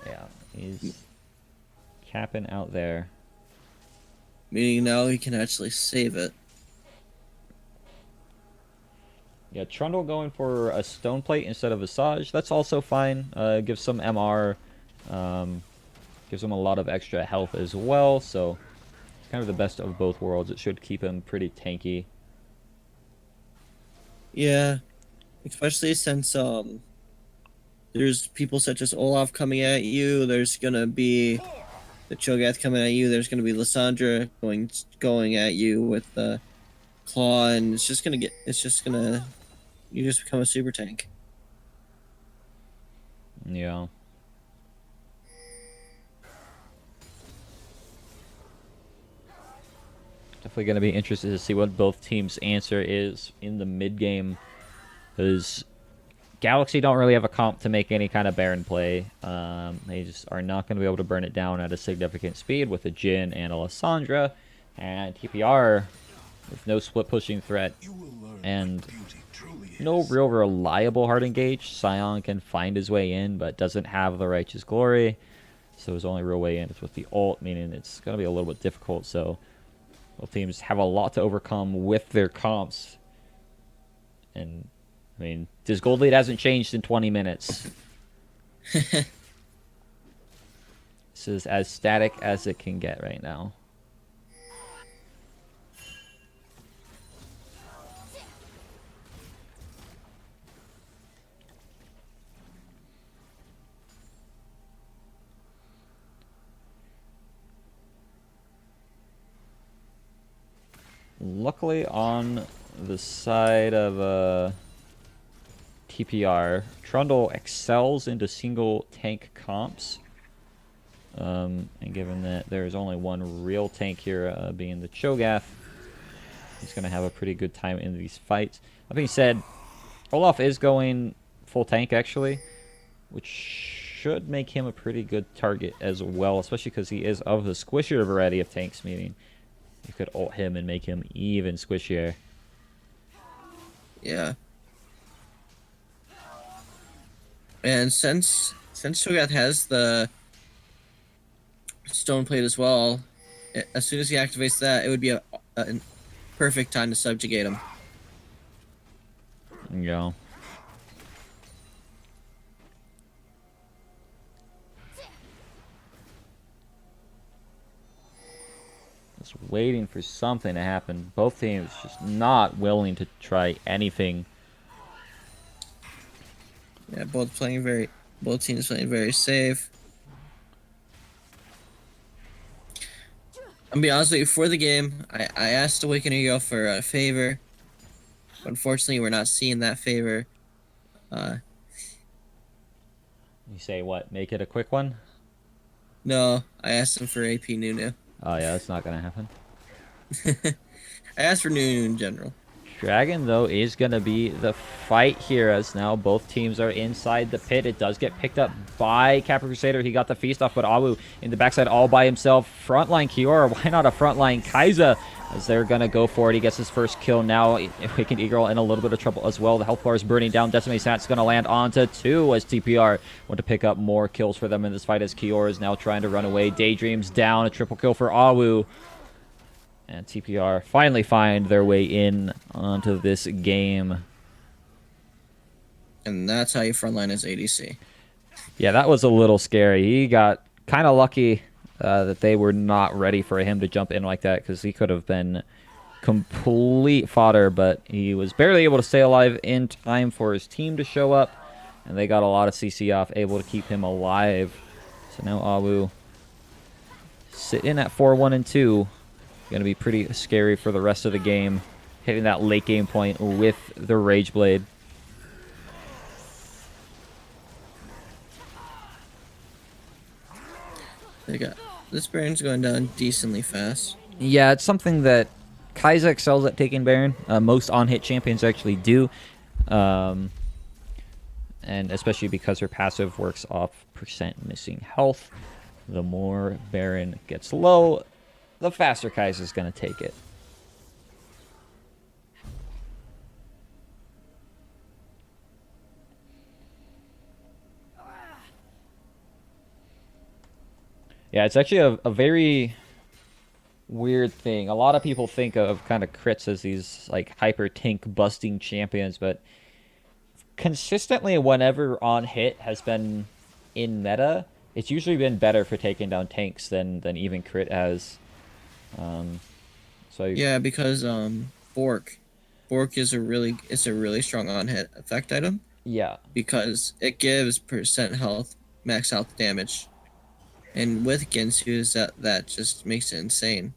Yeah, he's capping out there. Meaning now he can actually save it. Yeah, Trundle going for a Stone Plate instead of Visage. That's also fine. Gives some MR. Gives him a lot of extra health as well. So it's kind of the best of both worlds. It should keep him pretty tanky. Yeah, especially since there's people such as Olaf coming at you. There's gonna be the Cho'Gath coming at you. There's gonna be Lissandra going at you with the claw, and you just become a super tank. Yeah. Definitely going to be interested to see what both teams' answer is in the mid game, because Galaxy don't really have a comp to make any kind of Baron play. They just are not going to be able to burn it down at a significant speed with a Jhin and a Lissandra, and TPR with no split pushing threat and no real reliable hard engage. Sion can find his way in, but doesn't have the Righteous Glory, so his only real way in is with the ult, meaning it's going to be a little bit difficult. So both teams have a lot to overcome with their comps. And, I mean, this gold lead hasn't changed in 20 minutes. This is as static as it can get right now. Luckily, on the side of TPR, Trundle excels into single tank comps. And given that there's only one real tank here, being the Cho'Gath, he's going to have a pretty good time in these fights. That being said, Olaf is going full tank, actually, which should make him a pretty good target as well, especially because he is of the squishier variety of tanks, meaning you could ult him and make him even squishier. Yeah. And since Cho'Gath has the stone plate as well, as soon as he activates that, it would be a perfect time to subjugate him. There you go. Just waiting for something to happen. Both teams just not willing to try anything. Yeah, both teams playing very safe. I'm gonna be honest with you, for the game, I asked Awakening Girl for a favor. But unfortunately, we're not seeing that favor. You say what? Make it a quick one? No, I asked him for AP Nunu. Oh yeah, that's not gonna happen. I asked for Nunu in general. Dragon, though, is going to be the fight here, as now both teams are inside the pit. It does get picked up by Capra Crusader. He got the feast off, but Awu in the backside all by himself. Frontline Kiora, why not a frontline Kai'Sa, as they're going to go for it. He gets his first kill now. Awakened Eagle in a little bit of trouble as well. The health bar is burning down. Decimate Sat's going to land onto 2 as TPR want to pick up more kills for them in this fight, as Kiora is now trying to run away. Daydream's down. A triple kill for Awu. And TPR finally find their way in onto this game. And that's how you frontline as ADC. Yeah, that was a little scary. He got kind of lucky that they were not ready for him to jump in like that, because he could have been complete fodder, but he was barely able to stay alive in time for his team to show up, and they got a lot of CC off, able to keep him alive. So now Awu sitting at 4-1-2. Going to be pretty scary for the rest of the game, hitting that late game point with the Rage Blade. They got this Baron's going down decently fast. Yeah, it's something that Kai'Sa excels at taking Baron. Most on-hit champions actually do. And especially because her passive works off percent missing health. The more Baron gets low, the faster Kai'Sa is going to take it. Yeah, it's actually a very weird thing. A lot of people think of kind of crits as these like hyper tank busting champions, but consistently whenever on hit has been in meta, it's usually been better for taking down tanks than even crit has. Yeah, because Bork is a really strong on hit effect item. Yeah, because it gives percent health, max health damage, and with Gensu's that just makes it insane.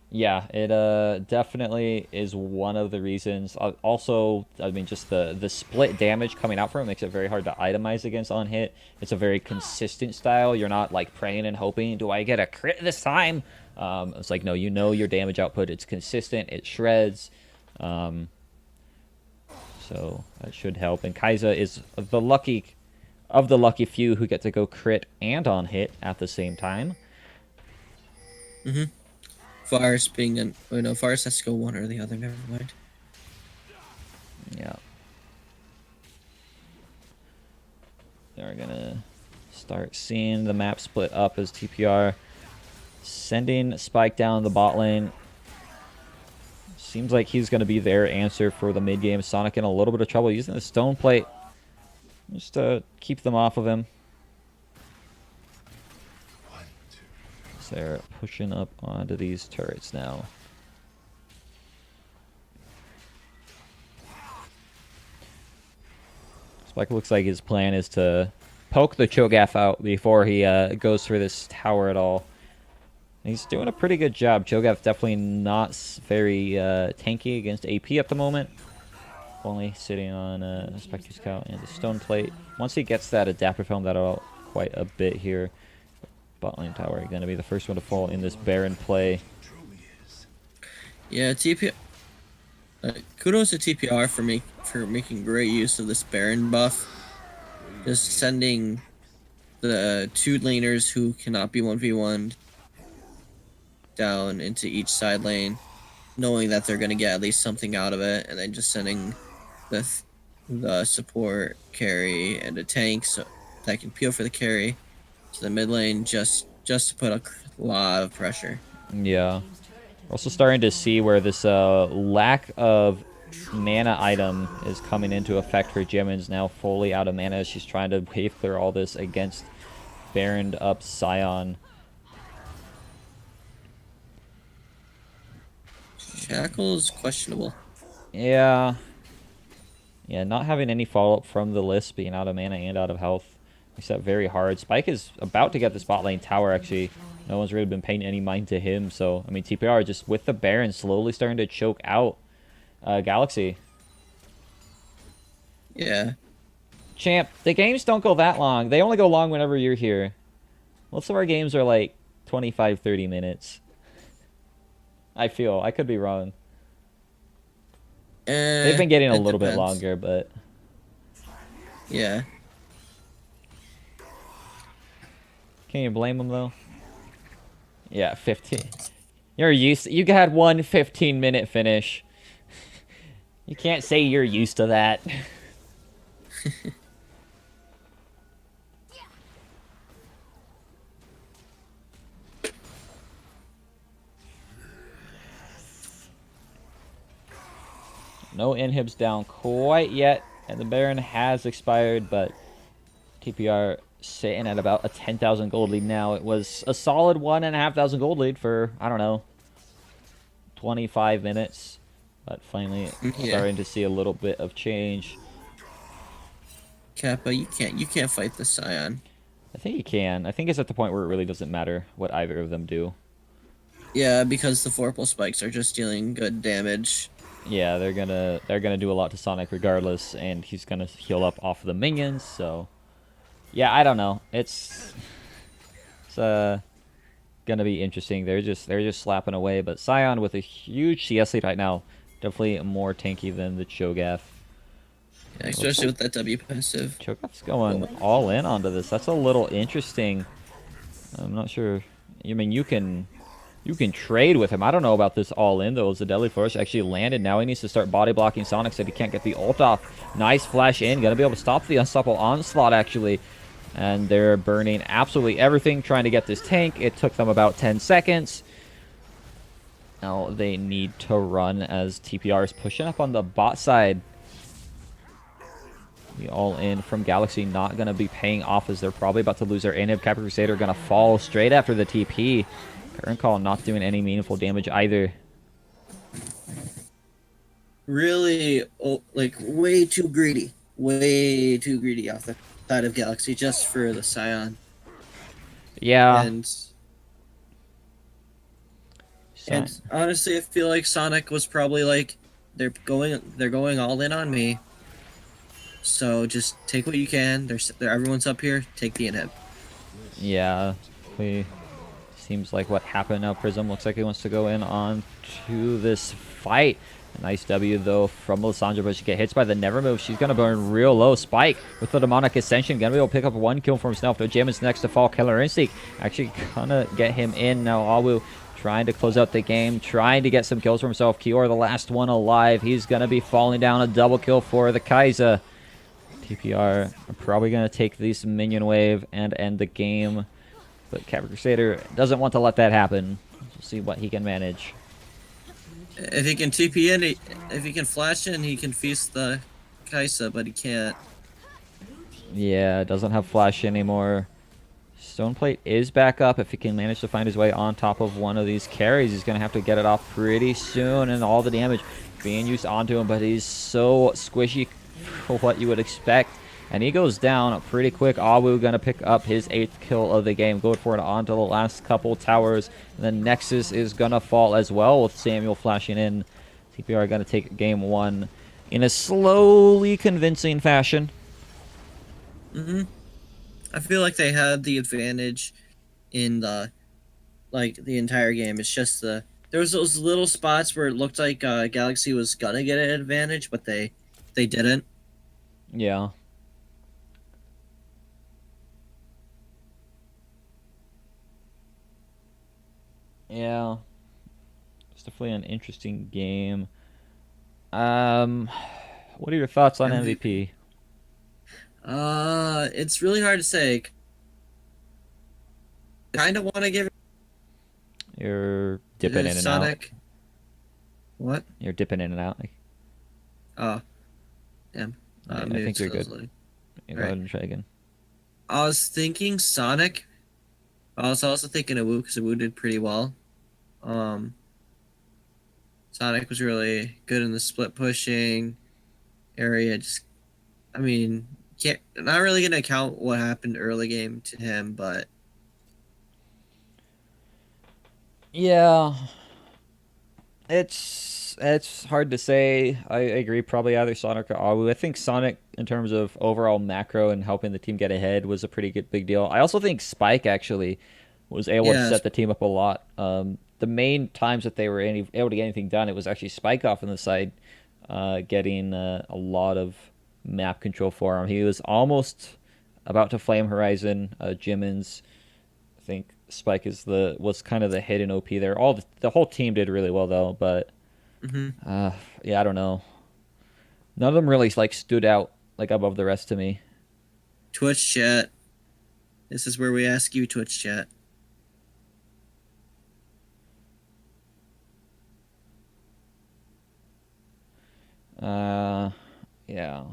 yeah, it definitely is one of the reasons. Also, I mean, just the split damage coming out from it makes it very hard to itemize against on hit. It's a very consistent style. You're not like praying and hoping, do I get a crit this time? It's like, no, you know your damage output. It's consistent. It shreds. So that should help. And Kai'Sa is the lucky few who get to go crit and on hit at the same time. Varus being an... Oh, no, Varus has to go one or the other. Never mind. Yeah. They're going to start seeing the map split up as TPR sending Spike down the bot lane. Seems like he's going to be their answer for the mid game. Sonic in a little bit of trouble using the stone plate just to keep them off of him. So they're pushing up onto these turrets now. Spike looks like his plan is to poke the Cho'Gath out before he goes for this tower at all. He's doing a pretty good job. Cho'Gath definitely not very tanky against AP at the moment. Only sitting on Spectre's Cow and the Stone Plate. Once he gets that Adaptive Helm, that'll help quite a bit here. Bot lane tower going to be the first one to fall in this Baron play. Yeah, TPR. Kudos to TPR for making great use of this Baron buff. Just sending the 2 laners who cannot be 1v1 down into each side lane, knowing that they're going to get at least something out of it, and then just sending the support, carry, and a tank so that can peel for the carry to the mid lane just to put a lot of pressure. Yeah. We're also starting to see where this lack of mana item is coming into effect for Jimin's now fully out of mana as she's trying to wave clear all this against Baroned up Sion. Shackle's questionable. Yeah. Yeah, not having any follow-up from the list, being out of mana and out of health. Makes that very hard. Spike is about to get the bot lane tower, actually. No one's really been paying any mind to him. So, I mean, TPR just with the Baron slowly starting to choke out Galaxy. Yeah. Champ, the games don't go that long. They only go long whenever you're here. Most of our games are like 25, 30 minutes. I feel. I could be wrong. They've been getting a little bit longer, but... Yeah. Can you blame them, though? Yeah, 15. You had one 15-minute finish. You can't say you're used to that. No inhibs down quite yet, and the Baron has expired, but TPR sitting at about a 10,000 gold lead now. It was a solid 1,500 gold lead for, I don't know, 25 minutes, but finally starting to see a little bit of change. Kappa, you can't fight the Sion. I think you can. I think it's at the point where it really doesn't matter what either of them do. Yeah, because the Vorpal spikes are just dealing good damage. Yeah, they're gonna do a lot to Sonic regardless, and he's gonna heal up off of the minions. So, yeah, I don't know. It's gonna be interesting. They're just slapping away, but Sion with a huge CS lead right now, definitely more tanky than the Cho'Gath. Yeah, especially with that W passive. Cho'Gath's going all in onto this. That's a little interesting. I'm not sure. I mean, you can trade with him. I don't know about this all in though. As the Deadly Force actually landed, now he needs to start body blocking Sonic so he can't get the ult off. Nice flash in, gonna be able to stop the unstoppable onslaught actually. And they're burning absolutely everything trying to get this tank. It took them about 10 seconds. Now they need to run as TPR is pushing up on the bot side. The all in from Galaxy not gonna be paying off as they're probably about to lose their inhib. Capra Crusader gonna fall straight after the TP. Current Call not doing any meaningful damage either. Really, like, way too greedy. Way too greedy off the side of Galaxy just for the Sion. Yeah. And honestly, I feel like Sonic was probably like, they're going all in on me. So just take what you can. Everyone's up here. Take the inhib. Yeah. We seems like what happened now. Prism looks like he wants to go in on to this fight. A nice W, though, from Lissandra, but she get hits by the Never Move. She's going to burn real low. Spike with the Demonic Ascension. Going to be able to pick up one kill for himself. No Jam is next to fall. Killer Instinct actually going to get him in. Now Awu trying to close out the game, trying to get some kills for himself. Kior, the last one alive. He's going to be falling down. A double kill for the Kai'Sa. TPR are probably going to take this minion wave and end the game. But Cavalry Crusader doesn't want to let that happen. We'll see what he can manage. If he can TP in, if he can flash in, he can feast the Kai'Sa, but he can't. Yeah, doesn't have flash anymore. Stoneplate is back up. If he can manage to find his way on top of one of these carries, he's going to have to get it off pretty soon. And all the damage being used onto him, but he's so squishy for what you would expect. And he goes down pretty quick. Awu going to pick up his 8th kill of the game. Going for it onto the last couple towers. And then Nexus is going to fall as well with Samuel flashing in. TPR going to take game 1 in a slowly convincing fashion. I feel like they had the advantage in the entire game. It's just there was those little spots where it looked like Galaxy was gonna get an advantage, but they didn't. Yeah. Yeah. It's definitely an interesting game. What are your thoughts on MVP? It's really hard to say. Kind of want to give it You're dipping in and Sonic. out. What? You're dipping in and out. Oh, damn. I think you're good. Yeah, go ahead and try again. I was thinking Sonic. I was also thinking Wu because Wu did pretty well. Sonic was really good in the split pushing area. Just, I mean, not really gonna count what happened early game to him, but yeah, it's hard to say. I agree. Probably either Sonic or Awu. I think Sonic, in terms of overall macro and helping the team get ahead, was a pretty good big deal. I also think Spike actually was able to set the team up a lot. The main times that they were able to get anything done, it was actually Spike off on the side, getting a lot of map control for him. He was almost about to flame Horizon. Jimin's, I think Spike was kind of the hidden OP there. The whole team did really well though, but yeah, I don't know. None of them really stood out above the rest to me. Twitch chat. This is where we ask you, Twitch chat. Yeah.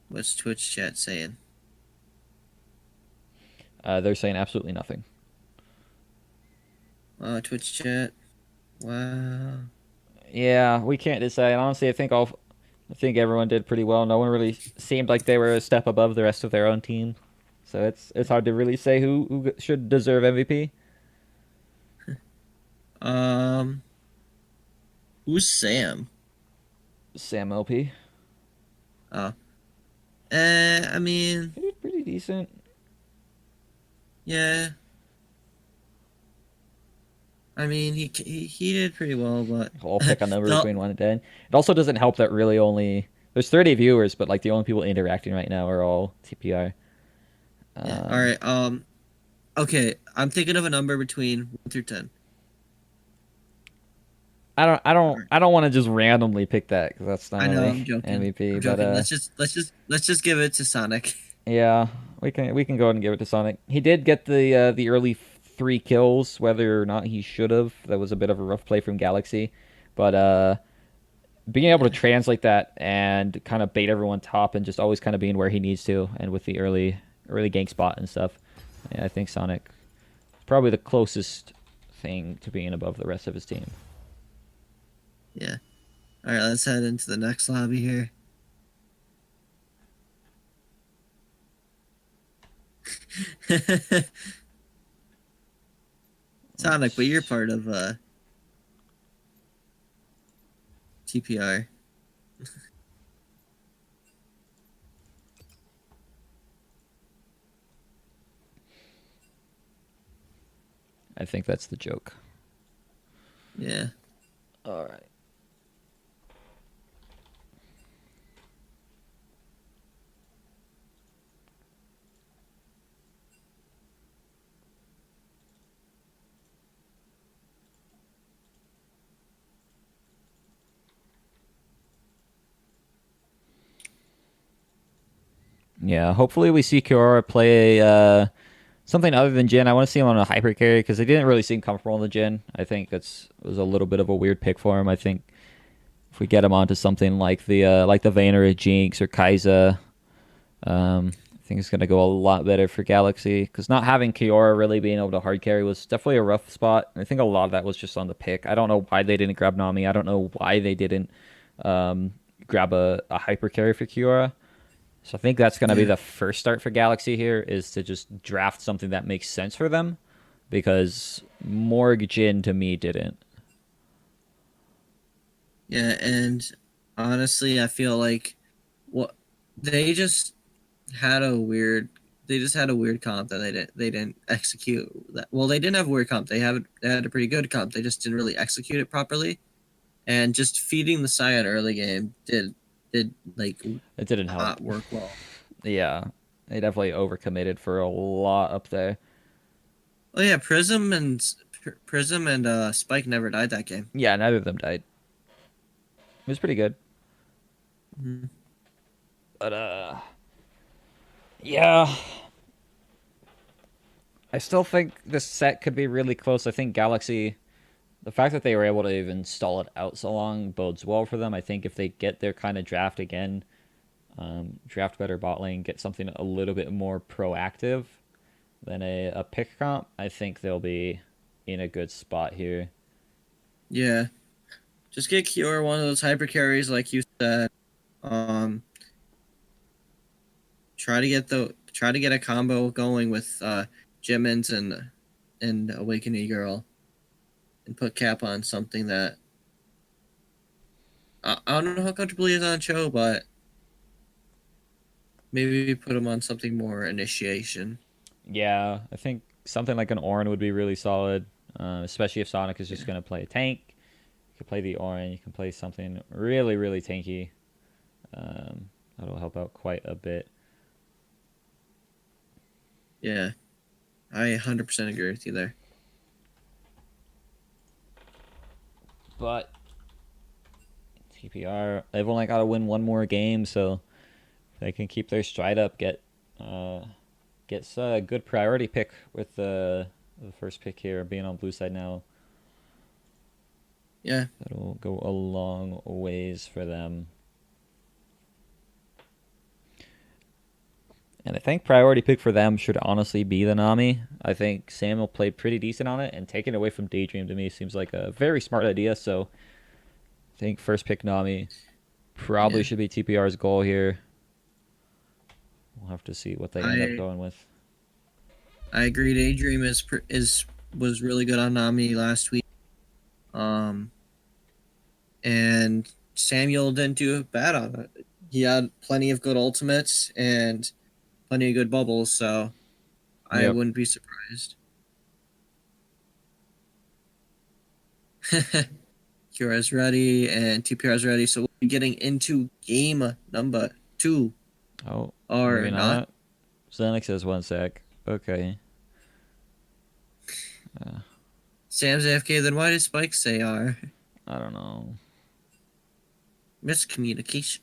What's Twitch chat saying? They're saying absolutely nothing. Twitch chat. Wow. Yeah, we can't decide. Honestly, I think everyone did pretty well. No one really seemed like they were a step above the rest of their own team. So it's hard to really say who should deserve MVP. Who's Sam? Sam LP. Oh. I mean, He did pretty decent. yeah. I mean, he did pretty well, but I'll pick a number between 1 and 10. It also doesn't help that really only there's 30 viewers, but the only people interacting right now are all TPR. Yeah. All right. Okay. I'm thinking of a number between 1 through 10. I don't want to just randomly pick that because that's not I'm really joking. MVP. I'm joking. But Let's just give it to Sonic. Yeah, we can go ahead and give it to Sonic. He did get the early 3 kills, whether or not he should have. That was a bit of a rough play from Galaxy, but being able to translate that and kind of bait everyone top and just always kind of being where he needs to, and with the early gank spot and stuff, yeah, I think Sonic is probably the closest thing to being above the rest of his team. Yeah. All right. Let's head into the next lobby here. Sonic, but you're part of TPR. I think that's the joke. Yeah. All right. Yeah, hopefully we see Kiora play something other than Jin. I want to see him on a hyper carry because they didn't really seem comfortable in the Jin. I think that's was a little bit of a weird pick for him. I think if we get him onto something like the Vayner or Jinx or Kai'Sa, I think it's gonna go a lot better for Galaxy because not having Kiora really being able to hard carry was definitely a rough spot. I think a lot of that was just on the pick. I don't know why they didn't grab Nami. I don't know why they didn't grab a hyper carry for Kiora. So I think that's going to be Yeah. the first start for Galaxy here is to just draft something that makes sense for them because Morg Jin to me didn't. Yeah, and honestly, I feel like what they just had a weird they just had a weird comp that they didn't execute that. Well, they didn't have a weird comp. They had a pretty good comp. They just didn't really execute it properly. And just feeding the Scion early game did like It didn't help. not work well. Yeah, they definitely overcommitted for a lot up there. Oh yeah, Prism and Spike never died that game. Yeah, neither of them died. It was pretty good. Mhm. But yeah, I still think this set could be really close. I think Galaxy, the fact that they were able to even stall it out so long bodes well for them. I think if they get their kind of draft again, draft better bot lane, get something a little bit more proactive than a pick comp, I think they'll be in a good spot here. Yeah, just get Kiora one of those hyper carries like you said. Um, try to get a combo going with Jimin's and Awakening Girl, and put Cap on something that I don't know how comfortable he is on Cho, but maybe put him on something more initiation. Yeah, I think something like an Orin would be really solid, especially if Sonic is just Yeah, going to play a tank. You can play the Orin, you can play something really, really tanky. That'll help out quite a bit. yeah, I 100% agree with you there. But TPR, they've only got to win one more game, so if they can keep their stride up, uh, gets a good priority pick with the first pick here being on blue side now. Yeah, That'll go a long ways for them. And I think priority pick for them should honestly be the Nami. I think Samuel played pretty decent on it, and taking it away from Daydream to me seems like a very smart idea. So I think first pick Nami probably yeah. should be TPR's goal here. We'll have to see what they end up I going with. I agree. Daydream is was really good on Nami last week. Um, and Samuel didn't do bad on it. He had plenty of good ultimates and plenty of good bubbles, so I Yep. wouldn't be surprised. Kira's ready and TPR's ready, so we'll be getting into game number 2. Oh, Or maybe not. not. Xenix says 1 sec. Okay. Uh, Sam's AFK, then why did Spike say R? I don't know. Miscommunication.